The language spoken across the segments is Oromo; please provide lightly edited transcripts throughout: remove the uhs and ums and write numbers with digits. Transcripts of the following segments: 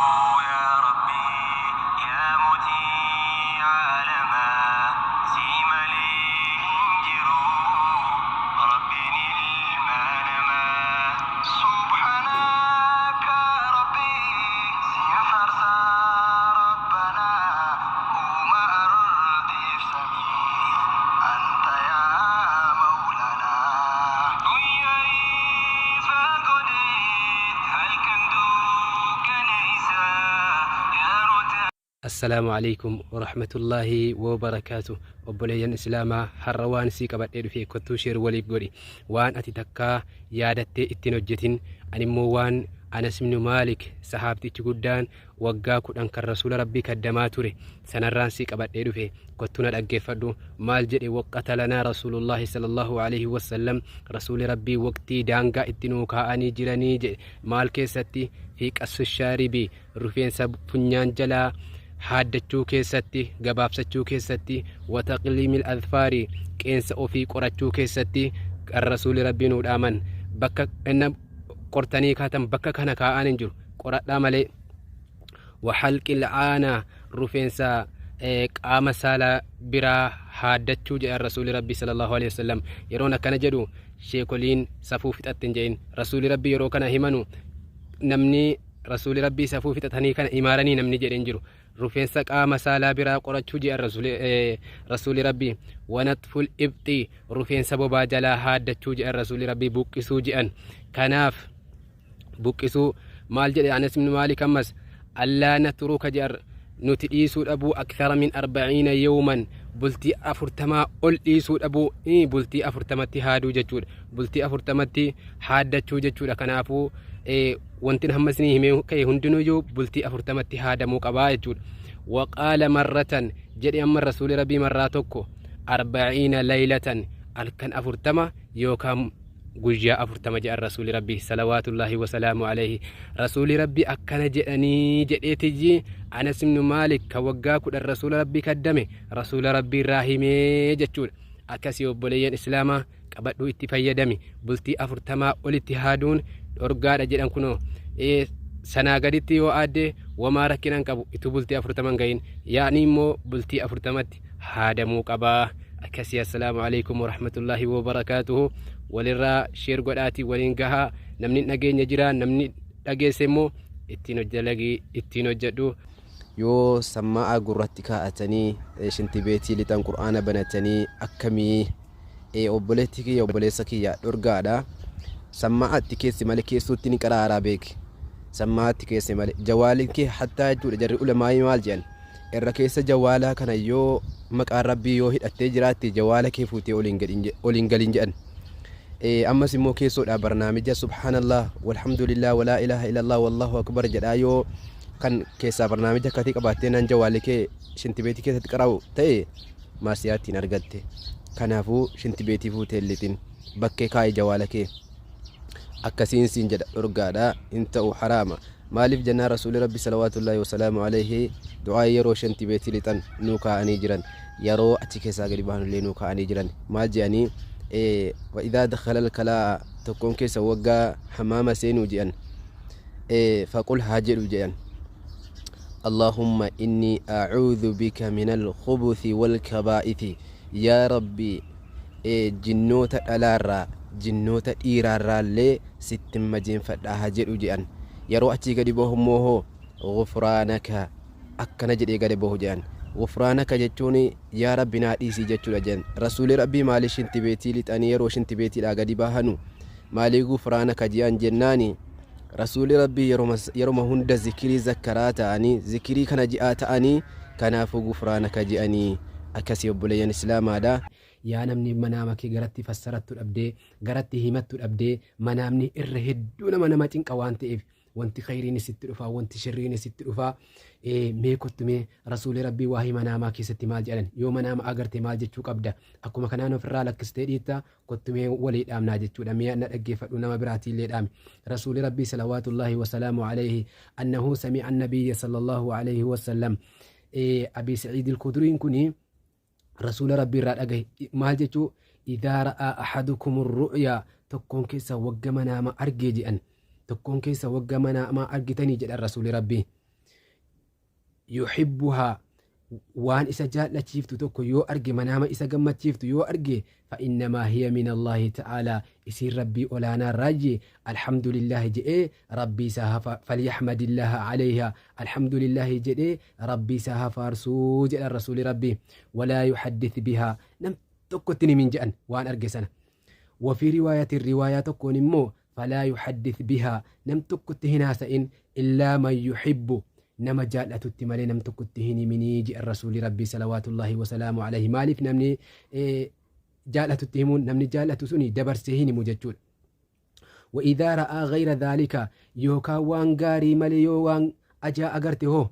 يا ربي يا متي عالما سيم لينجرو ربي المانما سبحانك ربي سيفرسا ربنا وما أرضي سمي أنت يا مولانا وياي فقدت هل كندو كنيسة يا رتا السلام عليكم ورحمة الله وبركاته وبليان إسلاما حروان سيكا بدأ في كتو شير ولي قولي وان أتتكا يادت اتنجتين أنمو وان أنس بن مالك صحابتي تقودان وقاكو أنك الرسول ربي كدماتوري سنران سيكا بدأ في كتونا الأقفدو مال جدي وقتلنا رسول الله صلى الله عليه وسلم رسول ربي وقتي دانقا اتنوكا أني جراني مال كيستي فيك أسو الشاربي رفين سب فنيان جلا haaddachuu keessatti gabaabsachuu keessatti wataqliimil adfaari qeensa ofii qorachuu keessatti rasuuli rabbiin udhaaman bakka inna qortanii kaatan bakka kana kaa'an hin jiru qoradhaa malee waxalqil aanaa rufeensa qaama saala biraa haaddachuu jedhan rasuuli rabbii sallallahu alaihi wasallam yeroon akkana jedhu sheekoliin safuu fixatti hin jedhin rasuuli rabbii yeroo kana himanu namni rasuuli rabbii safuu fixatanii kana imaaranii namni jedhen jiru rufeensa qaama saalaa biraa qorachuu jedhan rasuuli rabbii wanatful ibxi rufeensa bobaa jalaa haaddachuu jedhan rasuuli rabbii buqqisuu jedhan kanaaf buqqisuu maal jedhe Anas ibn Maalik ammas allaa natruka jedhan nuti dhiisuu dhabuu akthara min 40 yawman bultii 40 ol dhiisuu dhabuu bultii 40tti haaduu jechuudha bultii 40tti haaddachuu jechuudha kanaafuu wanti hamma isinii himee ka'e hundinuyyuu bultii 40tti haadamuu qabaa jechuudha waqaala marratan jedhe amma rasuuli rabbii marraa tokko 40 laylatan halkan 40 yookaan guyyaa 40 jedhan rasuuli rabbii salawaatullaahi wasalaamu alayhi rasuuli rabbii akkana jedhanii jedheetiyyi Anas ibn Maalik ka waggaa 10 rasuula rabbii kaddame rasuula rabbii irraa himee jechuudha akkasii obboleeyyan islaamaa qabadhuu itti fayyadami bultii 40 olitti haaduun dhorgaadha jedhan kunoo sanaa gaditti yoo aadde wamaa rakkinan qabu itu bultii 40 gahin yaani immoo bultii 40tti haadamuu qabaa akkasii assalaamu alaykum warahmatullaahi wabarakaatuhu walirraa sheer godhaati waliin gahaa namni dhageenya jira namni dhageesse immoo ittiin hojjedhu yoo sammaa gurratti kaa'atanii shinti beetii lixan qur'aana banatanii akkamii obboleetti kiyya obboleessa kiyya dhorgaadha sammaatti keessi malee keessutti ni qaraaraa beeki sammaatti keessi malee jawaalin kee hattaa jechuudha jarri ulamaa'ii maal jedhan irra keessa jawaalaa kana yoo maqaan rabbii yoo hidhattee jiraatti jawaala kee fuutee oliin galin jedhan ammas immoo keessoodha barnaamija subhaanallah walhamdulillah walaa ilaaha illallah wallahu akbar jedhaa yoo kan keessaa barnaamija akkatii qabaattee naan jawaalli kee shinti beetii keessatti qaraa'u ta'e maasiyaattiin argatte kanaafuu shinti beetii fuutee lixin bakkee kaa'e jawaala kee akkasiin siin jedha dhorgaadha in ta'u haraama maaliif jennaa rasuuli rabbi salawaatullaahi wasalaamu alayhi du'aa yeroo shinti beetii lixan nuu kaa'anii jiran yeroo achi keessaa gadi baanullee nuu kaa'anii jiran maal jedhanii وإذا دخل الكلاء تكون كيس وقا حمام سينو جيان فقل هاجر جيان اللهم إني أعوذ بك من الخبث والكبائث يا ربي جنوت الارا جنوت إيرارا لي ست مجين فدا هاجر جيان يرو أتي قد بوهموه غفرانك أكنا جدي قد بوه جيان غفرانك جتوني يا ربي ناديسي جتو لجن رسول ربي مالي شنتي بيتي لتاني يرو شنتي بيتي لاغدي باهنو مالي غفرانك جيان جناني رسول ربي يرو هند ذكري ذكراتا اني ذكري كان جاءتا اني كنافو غفرانك جياني أكسي بوليان إسلام هذا يا نمني منامك غرتي فسرت الأبدي غرتي همت الأبدي منامني إرهدون منامتين كوانت إف وانت خيرين ست رفا وانت شرين ست رفا مي كنت مي رسول ربي واهي مناما كي ست مال جلن يوم منام أغرت مال جتشوك أبدا أكو مكانانو فرالك استيديتا كنت مي وليد آمنا جتشو دمي أن أجيفت ونما براتي الليل آمي رسول ربي صلوات الله وسلامه عليه أنه سمع النبي صلى الله عليه وسلم أبي سعيد الخدري كني رسول ربي رأى مال جتشو إذا رأى أحدكم الرؤيا تكون كيسا وقمنا ما أرجي أن تكون كيسا وقمنا ما أرجتني جد الرسول ربي يحبها وان إسا جات لتشيفتو توكو يو أرجي منام إسا قمت تشيفتو يو أرجي فإنما هي من الله تعالى يسير ربي أولانا راجي الحمد لله جئ ربي ساها فليحمد الله عليها الحمد لله جئ ربي ساها فارسو جئ الرسول ربي ولا يحدث بها نم توكو تني من جأن وان أرجي سنة وفي رواية الرواية توكو نمو فلا يحدث بها نم توكو تهنا سئن إلا من يحب نما جالة التمالي نم تكتهني مني جاء الرسول ربي صلوات الله وسلامه عليه مالف نمني جالة التهمون نمني جالة سني دبر سهيني مججول وإذا رأى غير ذلك يوكا وان غاري مالي يوان أجا أغرته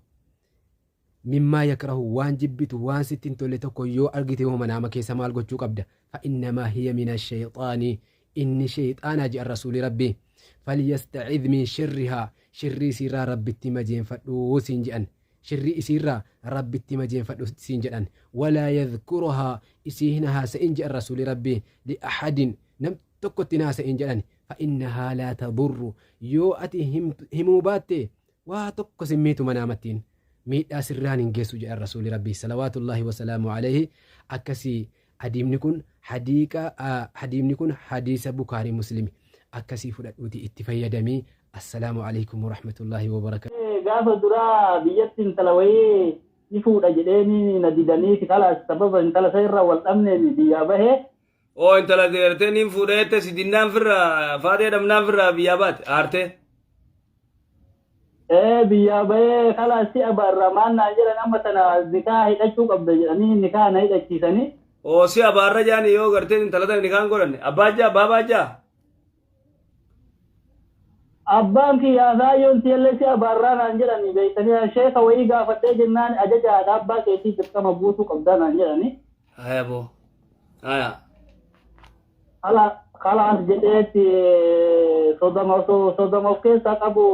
مما يكره وان جبت وان ستين تولتكو يو أرغته منامك سمال قجوك أبدا فإنما هي من الشيطان إني شيطان جاء الرسول ربي فليستعذ من شرها شري سيرا ربي التمجين فدو سنجأن شري سيرا ربي التمجين فدو سنجأن ولا يذكرها إسيهنها سإنجأ الرسول ربي لأحد نم تكتنا سإنجأن فإنها لا تضر يو أتي هموبات واتق سميت منامتين ميت أسران انجيسو جاء الرسول ربي صلوات الله وسلامه عليه أكسي حديمنكن حديث بخاري مسلم أكسي فدأوتي اتفايا دمي السلام عليكم ورحمة الله وبركاته gaafa duraa biyyatti intala wayii ni fuudha jedheeni na didanii kala sababa intala isa irraa wal dhabneen biyyaa bahee oo intala geertee niin fuudheette si dinnaan firra faatee dhamnaan firra biyyaa baate aarte biyyaa bahee kala si abaarraa maannaa jedhan amma tana nikaa hidhachuu qabda jedhanii nikaa na hidhachiisanii oo si abaarra jaani yoo gartee intala tana nikaan godhanne abbaajjaa baabaajjaa abbaan kiyaasaa yoon tiyallee si abaarraa naan jedhanii beektanii sheeka wayii gaafadhee jennaan ajajaadha abbaa keetii dirqama buutuu qabdaa naan jedhanii haya boo haya kalaas jedheetti soddoma of keessaa qabu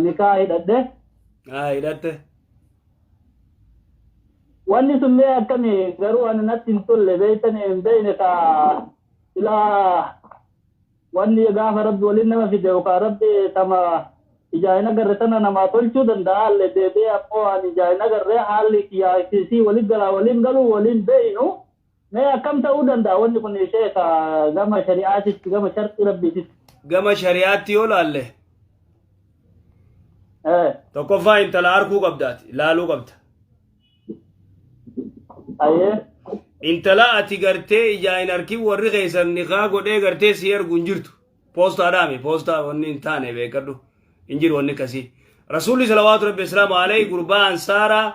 nikaa hidhadhe hidhatte wanni sun mee akkami garuu ani natti hin tolle beektanii hin beeyne ka ilaa wanni gaafa rabbi waliin nama fide yookaan rabbi tama ijaa'ina garre tana namaa tolchuu danda'a haalli deebi'ee ammoo ani ijaa'ina garree haalli kiyyaasisii waliin galaa waliin galuu waliin beeynu mee akkam ta'uu danda'a wanni kun ishee ka gama shari'aatitti gama sharxii rabbiititti. Gama shari'aatti yoo laalle tokkoffaa intala harkuu qabdaati laaluu qabda. Ayyee. intala ati gartee ijaa'in harkii warri keessan niqaa godhee gartee si ergu hin jirtu poostaa dhaame poostaa wanni hin taane beekadhu hin jiru wanni kasii rasuulli salawaatu rabbi islaamu alayhi gurbaa ansaaraa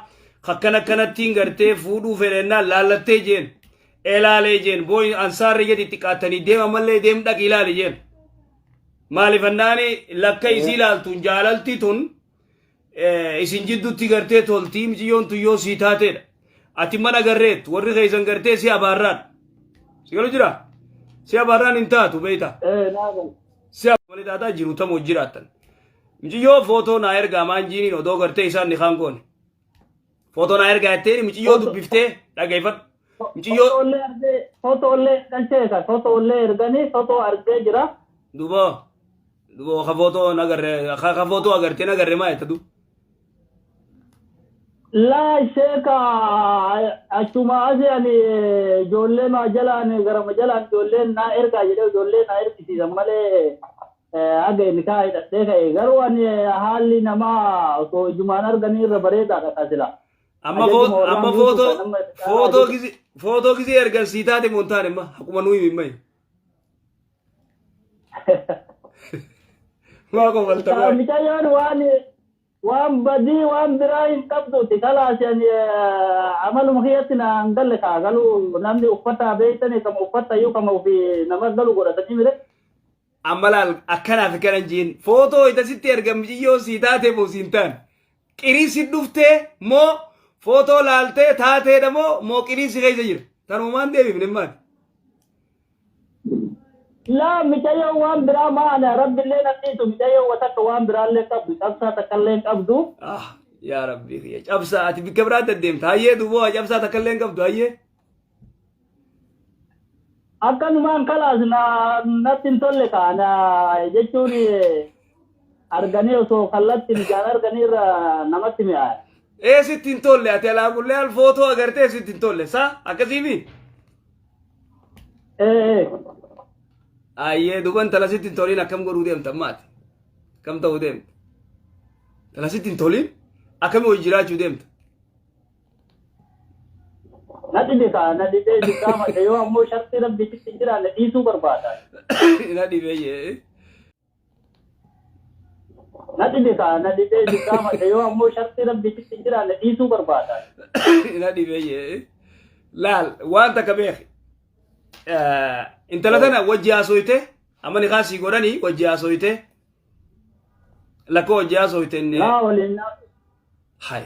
akkana akkanattiin gartee fuudhuu fedhennaan laallattee jeen elaalee jeen booy ansaarri jedhi xiqqaattanii deema mallee deem dhaqi ilaali jeen maalifannaani lakka isii ilaaltuun jaalalti tun isin jiddutti gartee toltii miciyyoon tuyyoo sii taateedha ati mana garreet warri keessan gartee si abaarraan si galu jira si abaarraan hin taatu beeyta si abaarraan taataa jiru tamoo jiraattan miciyyoo footoo naa ergaa maanjiiniin odoo gartee isaan ni kaan goone footoo naa ergaa jetteen miciyyoo dubbiftee dhageeffadhu miciyyoo footoolee galcheessa footoolee erganii footoo argee jira dubo ka footoo agartee nagarre maa jetta du laa sheeka achuma asiani ijoolleen jalaan garama jalaan ijoolleen naa ergaa jedhee ijoolleen naa ergisiisan malee haga nikaa hidhadhee ka'e garuu ani haalli namaa osoo ijumaan arganii irra bareedaadha taasila. amma footoo gisee ergan sii taate montaan imma akkuma nuu himimmayi. Maa kofaltamaa. Micayyoon waan badii waan biraa hin qabduuti kalaas amaluma kiyyatti naan galle kaa galuu namni uffata beeytanii kama uffata iyyuu kama ofii nama galu godhatanii mire. Amma laal akkanaaf kanan jiin footoo itasitti ergan miciyyoo sii taatee moo siin taan qiriisi dhuftee moo footoo laaltee taateedha moo qiriisi keessa jira tanumaan deebifne maati. لا مجايو وان برا ما أنا رب اللي نقيته مجايو وتك وان برا اللي قبض أبسا تكلين قبضو يا ربي أبسا أتي بكبرات الدم تايه دوبو أبسا تكلين قبضو هايه أكن ما خلاص نتين تولك أنا جتوني أرغني وسو خلت نجار أرغني نمت مياه sittin tolle ati alaa kullee al footoo agartee sittin tolle saa akkasiifi. Ayyee duban tala sittin toliin akkam godhuu deemta maati? Kam ta'uu deemta? Tala sittin toliin akkami hojii jiraachuu deemta? na dhibee dirqama yoo ammoo shartii rabbi sitti jiraanne dhiisuu barbaada. Na dhibee na dhibee dirqama yoo ammoo shartii rabbi sitti jiraanne dhiisuu barbaada. Na dhibee laal waan takka beeki. Intala tana wajji haasoyte amma ni kaasii godhanii wajji haasoyte lakkoo wajji haasoyte inni. Laa waliin naasu. Hai.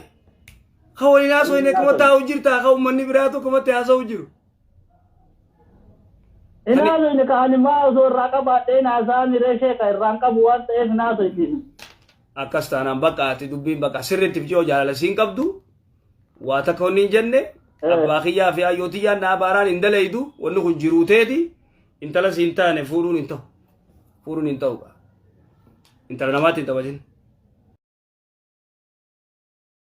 Ka waliin haasoyne kuma taa'u jirta ka ummanni biraatu kuma taa'u jiru. Inaasoyne ka ani maa osoo irraa qabaadhee naasaa mireeshee ka irraan qabu waan ta'eef naasoytiin. Akkas taanaan bakka ati dubbiin bakka sirriitti fi jaalala siin qabdu waa takka wanni hin jenne. Abbaa kiyyaa fi hayyootiyyaan naa baaraan hin dalaydu wanni kun jiruuteeti intala siin taane fuudhuun hin ta'u. Intala namaatti hin taphatin.